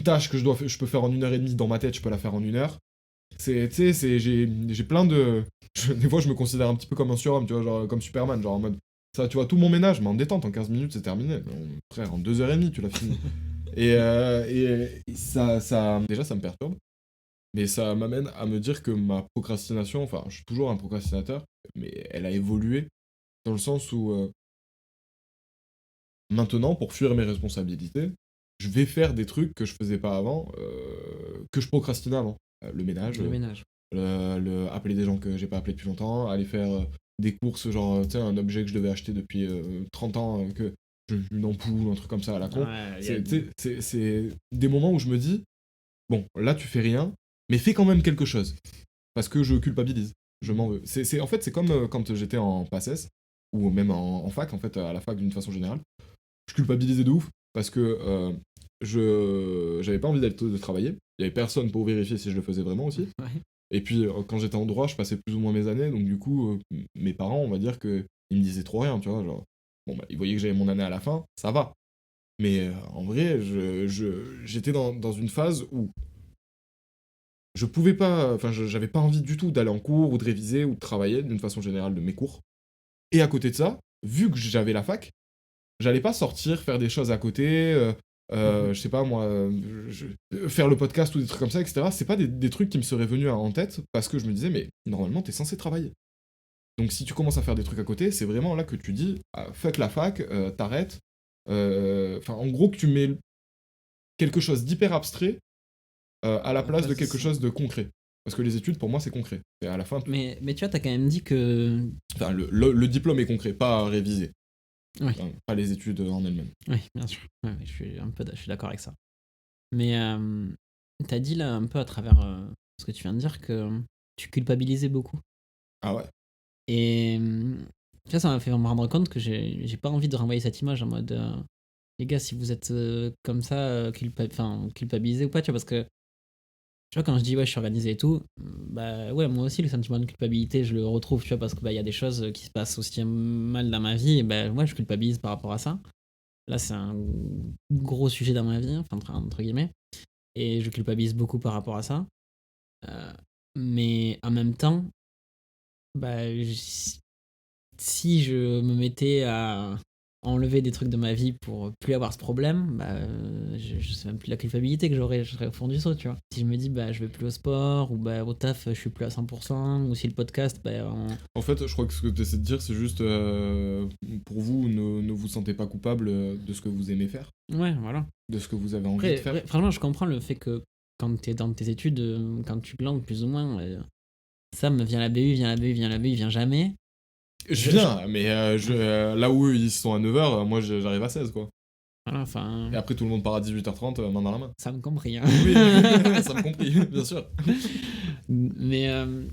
tâche que je peux faire en 1h30 dans ma tête, je peux la faire en 1 heure. J'ai plein de... Des fois, je me considère un petit peu comme un surhomme, tu vois, genre comme Superman, genre en mode... Ça, tu vois, tout mon ménage, mais en détente, en 15 minutes, c'est terminé. Frère, en 2h30, tu l'as fini. et ça... Déjà, ça me perturbe. Mais ça m'amène à me dire que ma procrastination, enfin, je suis toujours un procrastinateur, mais elle a évolué dans le sens où... Maintenant, pour fuir mes responsabilités, je vais faire des trucs que je faisais pas avant, que je procrastinais avant. Le ménage. Appeler des gens que j'ai pas appelés depuis longtemps, aller faire des courses, genre, tu sais, un objet que je devais acheter depuis 30 ans, une ampoule, un truc comme ça à la con. Ouais, C'est des moments où je me dis, bon, là tu fais rien, mais fais quand même quelque chose. Parce que je culpabilise, je m'en veux. En fait, c'est comme quand j'étais en PACES, ou même en fac, en fait, à la fac d'une façon générale. Je culpabilisais de ouf, parce que j'avais pas envie de travailler. Il y avait personne pour vérifier si je le faisais vraiment aussi. ouais. Et puis, quand j'étais en droit, je passais plus ou moins mes années, donc du coup, mes parents, on va dire que ils me disaient trop rien, tu vois, genre, bon, bah, ils voyaient que j'avais mon année à la fin, ça va. Mais en vrai, j'étais dans une phase où je pouvais pas, enfin, j'avais pas envie du tout d'aller en cours, ou de réviser, ou de travailler, d'une façon générale, de mes cours. Et à côté de ça, vu que j'avais la fac, j'allais pas sortir, faire des choses à côté, je sais pas moi, faire le podcast ou des trucs comme ça, etc. C'est pas des trucs qui me seraient venus en tête parce que je me disais, mais normalement, t'es censé travailler. Donc si tu commences à faire des trucs à côté, c'est vraiment là que tu dis, ah, fuck la fac, t'arrêtes. Enfin, en gros, que tu mets quelque chose d'hyper abstrait à la place de quelque chose de concret. Parce que les études, pour moi, c'est concret. Et à la fin, Mais tu vois, t'as quand même dit que. enfin, le diplôme est concret, pas à réviser. Oui. Enfin, pas les études en elles-mêmes. Oui, bien sûr. Ouais, je suis d'accord avec ça. Mais t'as dit là un peu à travers ce que tu viens de dire que tu culpabilisais beaucoup. Ah ouais. Et tu vois, ça m'a fait me rendre compte que j'ai pas envie de renvoyer cette image en mode les gars, si vous êtes comme ça, culpabilisés ou pas, tu vois, parce que tu vois, quand je dis ouais, je suis organisé et tout, bah ouais, moi aussi, le sentiment de culpabilité, je le retrouve, tu vois, parce que bah, y a des choses qui se passent aussi mal dans ma vie, et bah ouais, je culpabilise par rapport à ça. Là, c'est un gros sujet dans ma vie, enfin, entre guillemets, et je culpabilise beaucoup par rapport à ça. Euh, mais en même temps, bah, si je me mettais à enlever des trucs de ma vie pour plus avoir ce problème, bah, je sais même plus la culpabilité que j'aurais, je serais au fond du saut, tu vois. Si je me dis, bah, je vais plus au sport, ou bah, au taf, je suis plus à 100%, ou si le podcast, bah, En fait, je crois que ce que tu essaies de dire, c'est juste pour vous, ne vous sentez pas coupable de ce que vous aimez faire, ouais, voilà. de ce que vous avez envie Après, de faire. franchement, je comprends le fait que quand t'es dans tes études, quand tu glandes plus ou moins, Sam vient la BU, vient la BU, vient la BU, vient jamais. Je viens, mais là où eux, ils sont à 9h, moi j'arrive à 16, quoi. Voilà, enfin, Et après, tout le monde part à 18h30, main dans la main. ça me compris. Hein. Oui, ça me compris, bien sûr. Mais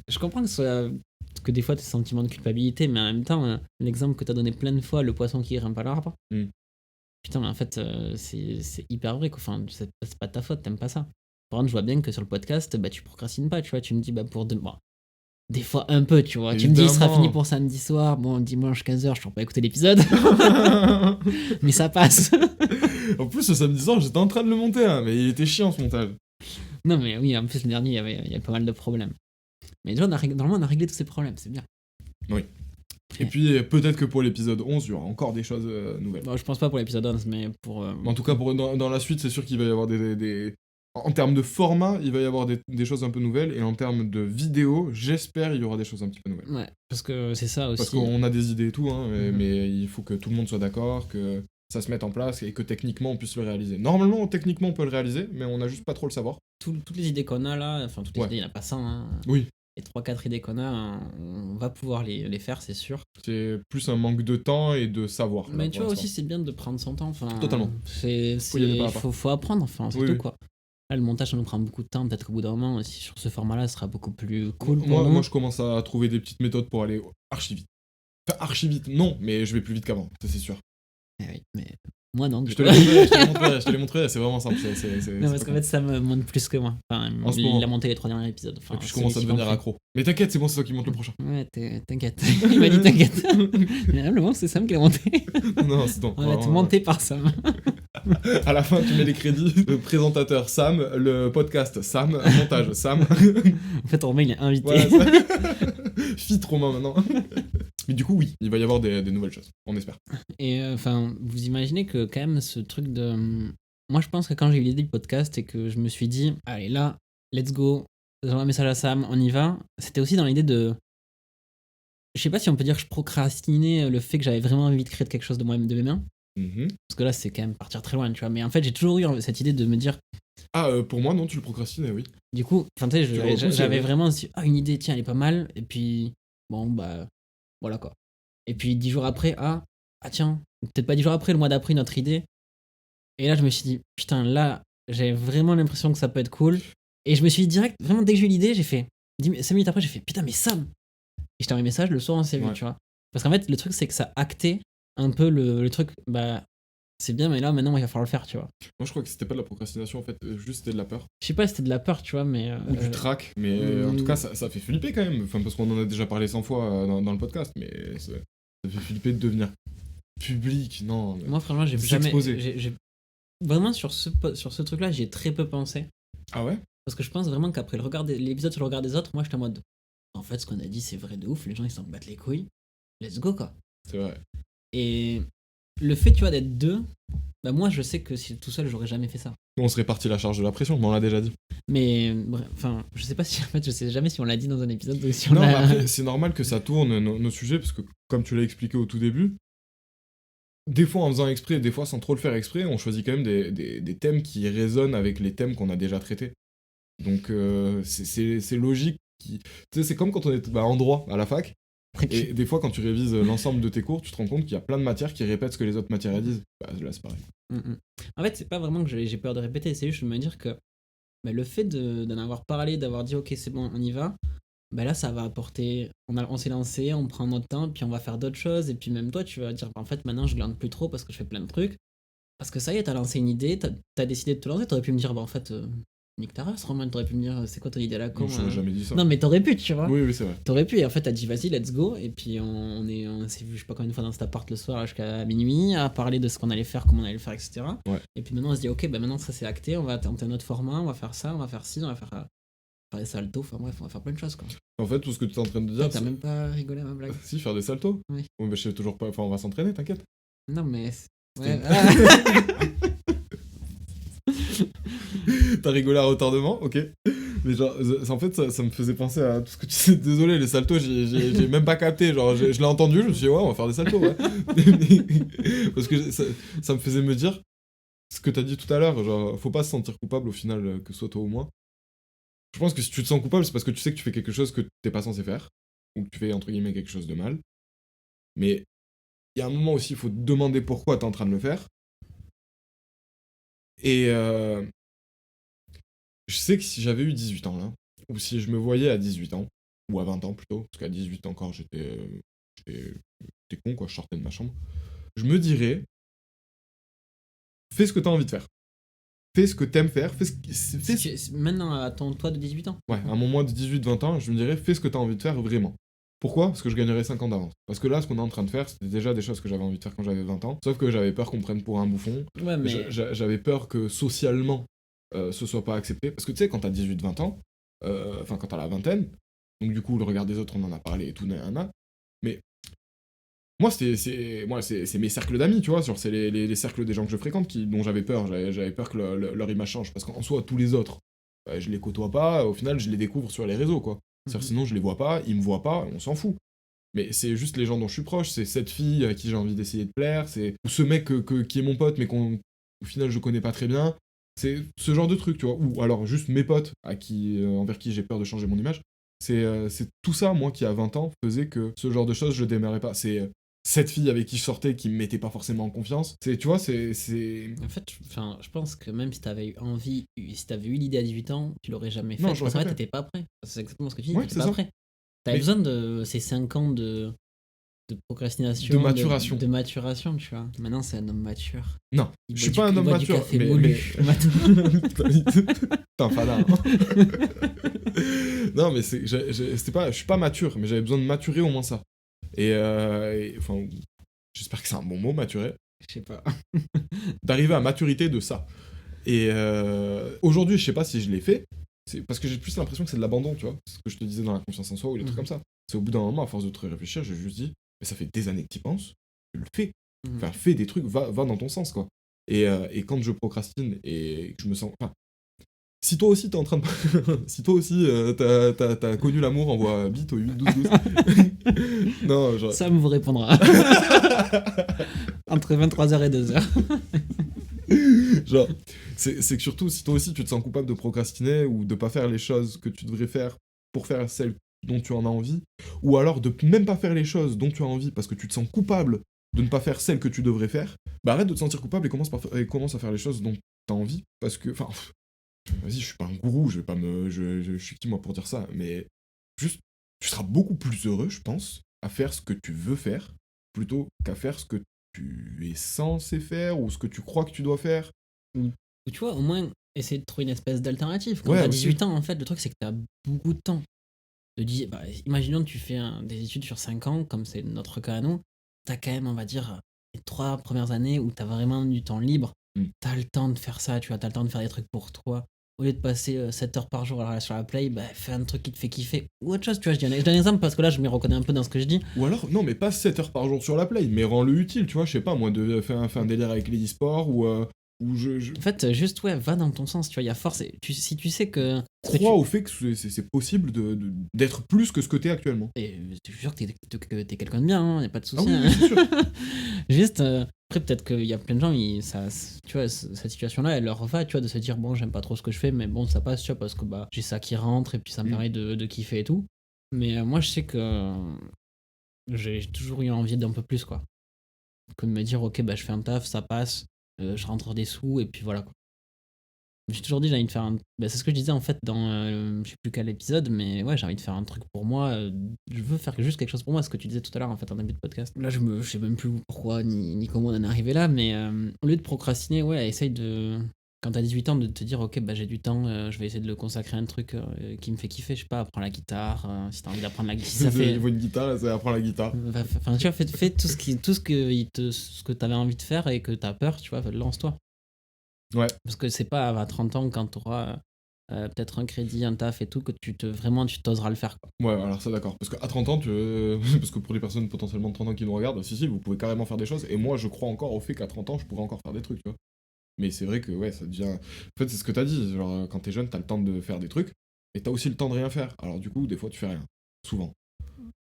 je comprends que des fois, tu as ce sentiment de culpabilité, mais en même temps, l'exemple que tu as donné plein de fois, le poisson qui grimpe à l'arbre, putain, mais en fait, c'est hyper vrai. Quoi. Enfin, c'est pas de ta faute, t'aimes pas ça. Par contre, je vois bien que sur le podcast, bah, tu procrastines pas, tu vois. Tu me dis, bah, bon, des fois un peu, tu vois. Évidemment. Tu me dis, il sera fini pour samedi soir. Bon, dimanche 15h, je ne pas écouter l'épisode. Mais ça passe. En plus, ce samedi soir, j'étais en train de le monter, hein, mais il était chiant ce montage. Non, mais oui, en plus, le dernier, il y avait pas mal de problèmes. Mais déjà, normalement, on a réglé tous ces problèmes, c'est bien. Oui. Et puis, peut-être que pour l'épisode 11, il y aura encore des choses nouvelles. Bon, je pense pas pour l'épisode 11, mais pour. En tout cas, dans la suite, c'est sûr qu'il va y avoir En termes de format, il va y avoir des choses un peu nouvelles, et en termes de vidéo, j'espère il y aura des choses un petit peu nouvelles. Ouais, parce que c'est ça aussi. Parce qu'on a des idées et tout, hein, mais il faut que tout le monde soit d'accord, que ça se mette en place, et que techniquement on puisse le réaliser. Normalement, techniquement on peut le réaliser, mais on a juste pas trop le savoir. Toutes les idées qu'on a là, enfin toutes les idées, il n'y en a pas 100. Hein. Oui. Les 3-4 idées qu'on a, on va pouvoir les faire, c'est sûr. C'est plus un manque de temps et de savoir. Mais tu vois aussi, c'est bien de prendre son temps. Enfin, totalement. Faut apprendre, enfin, c'est oui, tout oui. Quoi. Là, le montage, ça nous prend beaucoup de temps. Peut-être qu'au bout d'un moment, aussi, sur ce format-là, ce sera beaucoup plus cool pour nous. Moi, je commence à trouver des petites méthodes pour aller archi vite. Enfin, archi vite, non, mais je vais plus vite qu'avant, ça c'est sûr. Eh oui, mais moi non. Je te les montrerai, c'est vraiment simple. Non, parce qu'en fait, ça me monte plus que moi. Enfin, il a monté les 3 derniers épisodes. Enfin, et puis je commence à devenir accro. Mais t'inquiète, c'est bon, c'est toi qui monte le prochain. Ouais, t'inquiète. Il m'a dit t'inquiète. Mais là, c'est Sam qui l'a monté. Non, c'est ton. On va être monté par Sam. À la fin, tu mets les crédits. Le présentateur Sam, le podcast Sam, montage Sam. En fait, Romain, il est invité. Voilà, Fit Romain maintenant. Mais du coup, oui, il va y avoir des nouvelles choses, on espère. Et enfin, vous imaginez que quand même ce truc de... Moi, je pense que quand j'ai eu l'idée du podcast et que je me suis dit, allez là, let's go, j'envoie un message à Sam, on y va, c'était aussi dans l'idée de... Je sais pas si on peut dire que je procrastinais le fait que j'avais vraiment envie de créer quelque chose de moi-même, de mes mains. Parce que là, c'est quand même partir très loin, tu vois. Mais en fait, j'ai toujours eu cette idée de me dire... Ah, pour moi, non, tu le procrastinais, oui. Du coup, tu sais, j'avais vraiment une idée, tiens, elle est pas mal. Et puis, bon, bah, voilà quoi. Et puis 10 jours après, ah tiens, peut-être pas 10 jours après, le mois d'après, notre idée. Et là, je me suis dit, putain, là, j'ai vraiment l'impression que ça peut être cool. Et je me suis dit direct, vraiment, dès que j'ai eu l'idée, j'ai fait, 5 minutes après, j'ai fait, putain, mais Sam. Et je t'ai envoyé un message, le soir, on s'est vu, Ouais. tu vois. Parce qu'en fait, le truc, c'est que ça actait un peu le truc, bah, c'est bien, mais là, maintenant, il va falloir le faire, tu vois. Moi, je crois que c'était pas de la procrastination, en fait, juste c'était de la peur. Je sais pas si c'était de la peur, tu vois, mais. Ou du trac, mais en tout cas, ça fait flipper quand même. Enfin, parce qu'on en a déjà parlé 100 fois dans le podcast, mais ça fait flipper de devenir public, non. Moi, franchement, j'ai jamais. Vraiment, sur ce truc-là, j'ai très peu pensé. Ah ouais? Parce que je pense vraiment qu'après l'épisode sur le regard des autres, moi, j'étais en mode. En fait, ce qu'on a dit, c'est vrai de ouf. Les gens, ils s'en battent les couilles. Let's go, quoi. C'est vrai. Et le fait, tu vois, d'être deux, bah, moi, je sais que si tout seul, j'aurais jamais fait ça. On se répartit la charge de la pression, mais on l'a déjà dit. Mais, bref, enfin, je sais pas si, en fait, je sais jamais si on l'a dit dans un épisode ou si on Non, l'a. après, c'est normal que ça tourne nos sujets, parce que, comme tu l'as expliqué au tout début, des fois en faisant exprès, des fois sans trop le faire exprès, on choisit quand même des thèmes qui résonnent avec les thèmes qu'on a déjà traités. Donc, c'est logique. Tu sais, c'est comme quand on est en droit à la fac. Et des fois, quand tu révises l'ensemble de tes cours, tu te rends compte qu'il y a plein de matières qui répètent ce que les autres matières elles disent. Bah, là, c'est pareil. En fait, c'est pas vraiment que j'ai peur de répéter, c'est juste de me dire que bah, le fait d'en avoir parlé, d'avoir dit ok, c'est bon, on y va, bah là, ça va apporter. On s'est lancé, on prend notre temps, puis on va faire d'autres choses, et puis même toi, tu vas dire en fait, maintenant, je glande plus trop parce que je fais plein de trucs. Parce que ça y est, t'as lancé une idée, t'as décidé de te lancer, t'aurais pu me dire, bah en fait, nique ta race, Roman, t'aurais pu me dire, c'est quoi ton idée là con J'aurais jamais dit ça. Non, mais t'aurais pu, tu vois. Oui, c'est vrai. T'aurais pu, et en fait, t'as dit, vas-y, let's go, et puis on s'est vu, je sais pas combien de fois dans cet appart le soir jusqu'à minuit, à parler de ce qu'on allait faire, comment on allait le faire, etc. Ouais. Et puis maintenant, on se dit, ok, bah maintenant, ça c'est acté, on va tenter un autre format, on va faire ça, on va faire ci, on va faire des saltos, enfin bref, on va faire plein de choses, quoi. En fait, tout ce que tu es en train de dire. T'as même pas rigolé à ma blague. Si, faire des saltos. Oui. Ouais, mais je sais toujours pas. Enfin, on va s'entraîner, t'inquiète. Non, mais. C'était Ouais. T'as rigolé à retardement, ok. Mais genre, en fait, ça me faisait penser à tout ce que tu sais. Désolé, les saltos, j'ai même pas capté. Genre, je l'ai entendu, je me suis dit, ouais, on va faire des saltos, ouais. Parce que ça me faisait me dire ce que t'as dit tout à l'heure. Genre, faut pas se sentir coupable au final, que ce soit toi ou moi. Je pense que si tu te sens coupable, c'est parce que tu sais que tu fais quelque chose que t'es pas censé faire. Ou que tu fais, entre guillemets, quelque chose de mal. Mais il y a un moment aussi, il faut te demander pourquoi t'es en train de le faire. Et je sais que si j'avais eu 18 ans là, ou si je me voyais à 18 ans, ou à 20 ans plutôt, parce qu'à 18 encore j'étais con quoi, je sortais de ma chambre, je me dirais, fais ce que t'as envie de faire. Fais ce que t'aimes faire, Maintenant, à ton toi de 18 ans. Ouais, à mon mois de 18-20 ans, je me dirais, fais ce que t'as envie de faire vraiment. Pourquoi ? Parce que je gagnerais 5 ans d'avance. Parce que là, ce qu'on est en train de faire, c'était déjà des choses que j'avais envie de faire quand j'avais 20 ans. Sauf que j'avais peur qu'on me prenne pour un bouffon. Ouais, mais. J'avais peur que socialement, ce soit pas accepté. Parce que tu sais, quand t'as 18-20 ans, enfin quand t'as la vingtaine, donc du coup, le regard des autres, on en a parlé et tout, mais moi, c'est mes cercles d'amis, tu vois, c'est les cercles des gens que je fréquente dont j'avais peur. J'avais peur que leur image change. Parce qu'en soi, tous les autres, je les côtoie pas, au final, je les découvre sur les réseaux, quoi. C'est-à-dire, sinon, je les vois pas, ils me voient pas, on s'en fout. Mais c'est juste les gens dont je suis proche, c'est cette fille à qui j'ai envie d'essayer de plaire, c'est ce mec qui est mon pote, mais au final, je connais pas très bien. C'est ce genre de truc, tu vois. Ou alors juste mes potes envers qui j'ai peur de changer mon image. C'est tout ça, moi, qui à 20 ans, faisait que ce genre de choses, je démarrais pas. C'est cette fille avec qui je sortais qui me mettait pas forcément en confiance. Tu vois, c'est. En fait, je pense que même si t'avais eu envie, si t'avais eu l'idée à 18 ans, tu l'aurais jamais fait. Non, parce qu'en fait, fait. t'étais pas prêt. C'est exactement ce que tu dis, Ouais, t'étais pas prêt. T'avais besoin de ces 5 ans de procrastination, de maturation. De maturation, tu vois. Maintenant, c'est un homme mature. Non, je suis pas un homme mature. Mais... T'es un fada. Non, mais je suis pas mature, mais j'avais besoin de maturer au moins ça. Et enfin, j'espère que c'est un bon mot, maturer. Je sais pas. D'arriver à maturité de ça. Et aujourd'hui, je sais pas si je l'ai fait. C'est parce que j'ai plus l'impression que c'est de l'abandon, tu vois. C'est ce que je te disais dans la confiance en soi ou les trucs comme ça. C'est au bout d'un moment, à force de te réfléchir, j'ai juste dit, mais ça fait des années que tu y penses, tu le fais. Enfin, fais des trucs, va dans ton sens, quoi. Et quand je procrastine et que je me sens. Enfin, si toi aussi t'es en train de. Si toi aussi t'as connu l'amour, envoie bite au 8-12-12. Non, genre. Sam vous répondra. Entre 23h et 2h. Genre, c'est que surtout, si toi aussi tu te sens coupable de procrastiner ou de pas faire les choses que tu devrais faire pour faire celles dont tu en as envie, ou alors de même pas faire les choses dont tu as envie parce que tu te sens coupable de ne pas faire celle que tu devrais faire, bah arrête de te sentir coupable et commence à faire les choses dont t'as envie, parce que, enfin, vas-y, je suis pas un gourou, je vais pas me, je suis qui moi pour dire ça, mais juste, tu seras beaucoup plus heureux, je pense, à faire ce que tu veux faire, plutôt qu'à faire ce que tu es censé faire, ou ce que tu crois que tu dois faire. Ou tu vois, au moins, essayer de trouver une espèce d'alternative. Quand Ouais, t'as aussi. 18 ans, en fait, le truc, c'est que t'as beaucoup de temps. Imaginons que tu fais des études sur 5 ans, comme c'est notre cas à nous, t'as quand même, on va dire, les 3 premières années où t'as vraiment du temps libre. T'as le temps de faire ça, tu vois, t'as le temps de faire des trucs pour toi. Au lieu de passer 7 heures par jour sur la play, bah, fais un truc qui te fait kiffer. Ou autre chose, tu vois, je donne un exemple parce que là, je m'y reconnais un peu dans ce que je dis. Ou alors, non, mais pas 7 heures par jour sur la play, mais rends-le utile, tu vois, je sais pas, moi, de faire un délire avec les e-sports, ou En fait, juste, ouais, va dans ton sens, tu vois, il y a force. Si tu sais que. crois au fait que c'est possible d'être plus que ce que t'es actuellement. Et je suis sûr que t'es quelqu'un de bien, hein, y a pas de souci. Ah oui, oui, c'est sûr. Juste, après, peut-être qu'il y a plein de gens, tu vois, cette situation-là, elle leur va, tu vois, de se dire, bon, j'aime pas trop ce que je fais, mais bon, ça passe, tu vois, parce que bah, j'ai ça qui rentre et puis ça me permet de kiffer et tout. Mais moi, je sais que j'ai toujours eu envie d'un peu plus, quoi. Que de me dire, ok, bah, je fais un taf, ça passe, je rentre des sous et puis voilà, quoi. J'ai toujours dit j'ai envie de faire un. Bah, c'est ce que je disais en fait dans je sais plus quel épisode, mais ouais, j'ai envie de faire un truc pour moi. Je veux faire juste quelque chose pour moi, ce que tu disais tout à l'heure en fait en début de podcast. Là, je sais même plus pourquoi ni comment on en est arrivé là, mais au lieu de procrastiner, ouais, essaye de. Quand t'as 18 ans, de te dire ok, bah j'ai du temps, je vais essayer de le consacrer à un truc qui me fait kiffer. Je sais pas, apprendre la guitare, si t'as envie d'apprendre la guitare. Si ça fait. Niveau une guitare, ça apprend la guitare. Enfin, tu vois, fais tout ce que t'avais envie de faire et que t'as peur, tu vois, lance-toi. Ouais. Parce que c'est pas à 30 ans quand tu auras peut-être un crédit, un taf et tout que tu t'oseras le faire, quoi. Ouais, alors ça d'accord. Parce qu'à 30 ans, parce que pour les personnes potentiellement de 30 ans qui nous regardent, si, vous pouvez carrément faire des choses. Et moi, je crois encore au fait qu'à 30 ans, je pourrais encore faire des trucs, tu vois. Mais c'est vrai que, ouais, ça devient. En fait, c'est ce que t'as dit. Genre, quand t'es jeune, t'as le temps de faire des trucs. Et t'as aussi le temps de rien faire. Alors, du coup, des fois, tu fais rien. Souvent.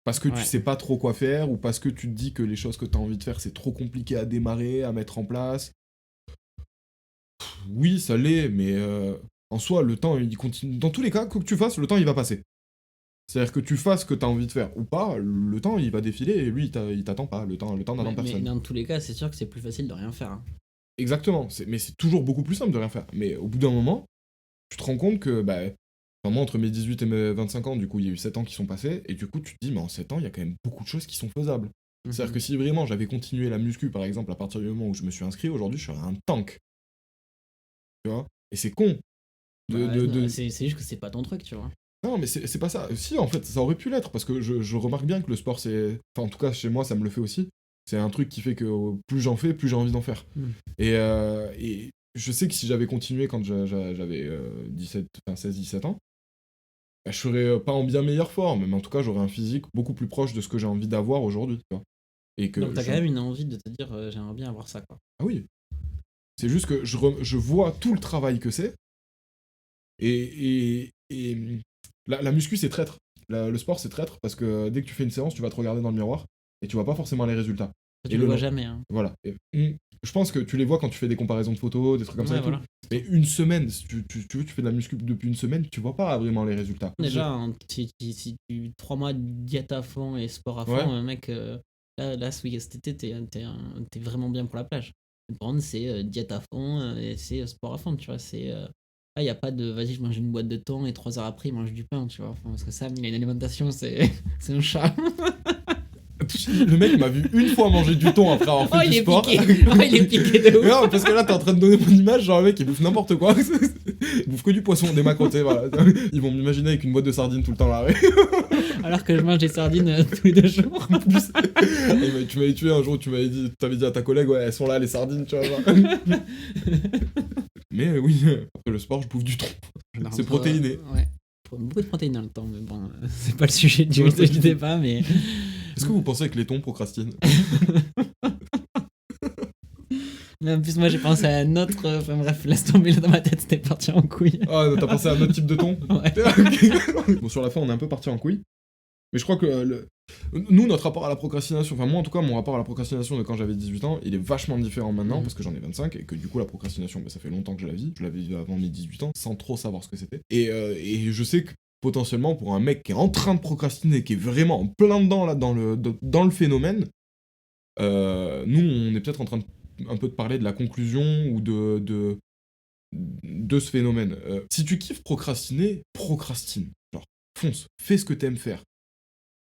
Parce que tu sais pas trop quoi faire, ou parce que tu te dis que les choses que t'as envie de faire, c'est trop compliqué à démarrer, à mettre en place. Oui, ça l'est, mais en soi, le temps, il continue. Dans tous les cas, quoi que tu fasses, le temps, il va passer. C'est-à-dire que tu fasses ce que tu as envie de faire ou pas, le temps, il va défiler et lui, il t'attend pas. Le temps n'attend personne. Mais dans tous les cas, c'est sûr que c'est plus facile de rien faire, hein. Exactement. Mais c'est toujours beaucoup plus simple de rien faire. Mais au bout d'un moment, tu te rends compte que, bah, enfin, moi, entre mes 18 et mes 25 ans, du coup, il y a eu 7 ans qui sont passés, et du coup, tu te dis, mais en 7 ans, il y a quand même beaucoup de choses qui sont faisables. C'est-à-dire que si vraiment j'avais continué la muscu, par exemple, à partir du moment où je me suis inscrit, aujourd'hui, je serais un tank. Tu vois. Et c'est con. C'est juste que c'est pas ton truc, tu vois. Non, mais c'est pas ça. Si, en fait, ça aurait pu l'être, parce que je remarque bien que le sport, c'est. Enfin, en tout cas, chez moi, ça me le fait aussi. C'est un truc qui fait que plus j'en fais, plus j'ai envie d'en faire. Et je sais que si j'avais continué quand j'avais 16-17 ans, bah, je serais pas en bien meilleure forme, mais en tout cas, j'aurais un physique beaucoup plus proche de ce que j'ai envie d'avoir aujourd'hui. Tu vois. Et que donc t'as quand même une envie de te dire j'aimerais bien avoir ça, quoi. Ah oui. C'est juste que je vois tout le travail que c'est. Et la muscu, c'est traître. Le sport, c'est traître parce que dès que tu fais une séance, tu vas te regarder dans le miroir et tu vois pas forcément les résultats. Tu le vois jamais, hein. Voilà. Je pense que tu les vois quand tu fais des comparaisons de photos, des trucs comme ça et tout. Mais une semaine, si tu fais de la muscu depuis une semaine, tu vois pas vraiment les résultats. Déjà, si tu 3 mois de diète à fond et sport à fond, mec, là, cet été, t'es vraiment bien pour la plage. Par contre, c'est diète à fond et c'est sport à fond, tu vois. Là, il n'y a pas de vas-y, je mange une boîte de thon et 3 heures après, il mange du pain, tu vois. Enfin, parce que Sam, il a une alimentation, c'est un chat. Le mec m'a vu une fois manger du thon après avoir fait du sport. Il est piqué de ouf. Non, parce que là, t'es en train de donner mon image, genre le mec, il bouffe n'importe quoi. Il bouffe que du poisson, des maquerots, voilà. Ils vont m'imaginer avec une boîte de sardines tout le temps là. Alors que je mange des sardines tous les 2 jours. En plus. Tu m'avais tué un jour, t'avais dit à ta collègue, ouais, elles sont là, les sardines, tu vois. Mais oui, après le sport, je bouffe du thon. C'est protéiné. Ouais. Beaucoup de protéines dans le temps, mais bon, c'est pas le sujet du débat, mais... Est-ce que vous pensez que les thons procrastinent? Mais en plus, moi, j'ai pensé à un autre... Enfin bref, laisse tomber, là, dans ma tête, c'était parti en couille. Ah, t'as pensé à un autre type de thon? Ouais. Bon, sur la fin, on est un peu parti en couille. Mais je crois que nous, notre rapport à la procrastination, enfin moi en tout cas, mon rapport à la procrastination de quand j'avais 18 ans, il est vachement différent maintenant, parce que j'en ai 25, et que du coup la procrastination, bah, ça fait longtemps que je la vis. Je l'avais vu avant mes 18 ans, sans trop savoir ce que c'était. Et je sais que potentiellement, pour un mec qui est en train de procrastiner, qui est vraiment en plein dedans là, dans le phénomène, nous, on est peut-être en train un peu de parler de la conclusion ou de ce phénomène. Si tu kiffes procrastiner, procrastine. Genre, fonce, fais ce que t'aimes faire.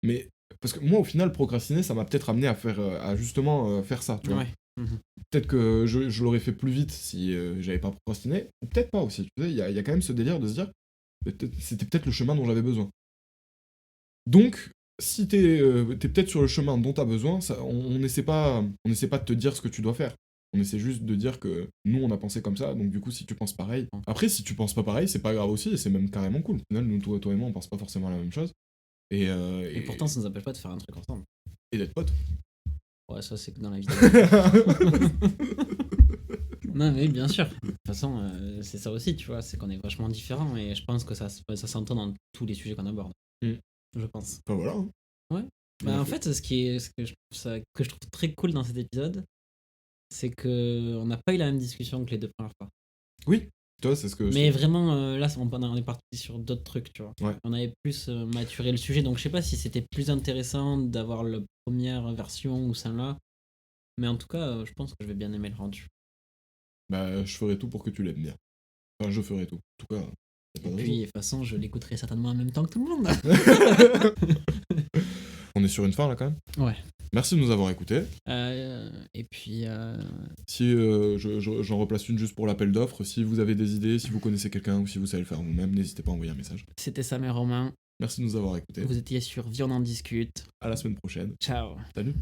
Mais, parce que moi, au final, procrastiner, ça m'a peut-être amené à faire, à justement faire ça, tu vois. Ouais. Mhm. Peut-être que je l'aurais fait plus vite si j'avais pas procrastiné, ou peut-être pas aussi. Tu sais, il y a quand même ce délire de se dire, c'était peut-être le chemin dont j'avais besoin. Donc, si t'es peut-être sur le chemin dont t'as besoin, on n'essaie pas de te dire ce que tu dois faire. On essaie juste de dire que nous, on a pensé comme ça, donc du coup, si tu penses pareil. Après, si tu penses pas pareil, c'est pas grave aussi, et c'est même carrément cool. Au final, nous, toi et moi, on pense pas forcément la même chose. Et pourtant, ça nous empêche pas de faire un truc ensemble. Et d'être potes. Ouais, ça, c'est que dans la vie. Non, mais bien sûr. De toute façon, c'est ça aussi, tu vois, c'est qu'on est vachement différents et je pense que ça s'entend dans tous les sujets qu'on aborde. Je pense. Enfin voilà. Hein. Ouais. Bah, en fait, ce que je trouve très cool dans cet épisode, c'est que on n'a pas eu la même discussion que les 2 premières fois. Oui, tu vois, c'est ce que. Mais vraiment, là, on est parti sur d'autres trucs, tu vois. Ouais. On avait plus maturé le sujet, donc je sais pas si c'était plus intéressant d'avoir la première version ou celle-là. Mais en tout cas, je pense que je vais bien aimer le rendu. Bah, je ferai tout pour que tu l'aimes bien. Enfin, je ferai tout. En tout cas, Et puis, de toute façon, je l'écouterai certainement en même temps que tout le monde. On est sur une fin là quand même. Ouais. Merci de nous avoir écoutés. Et puis. Si j'en replace une juste pour l'appel d'offres, si vous avez des idées, si vous connaissez quelqu'un ou si vous savez le faire vous-même, n'hésitez pas à envoyer un message. C'était Sam et Romain. Merci de nous avoir écoutés. Vous étiez sur Viens on en discute. À la semaine prochaine. Ciao. Salut.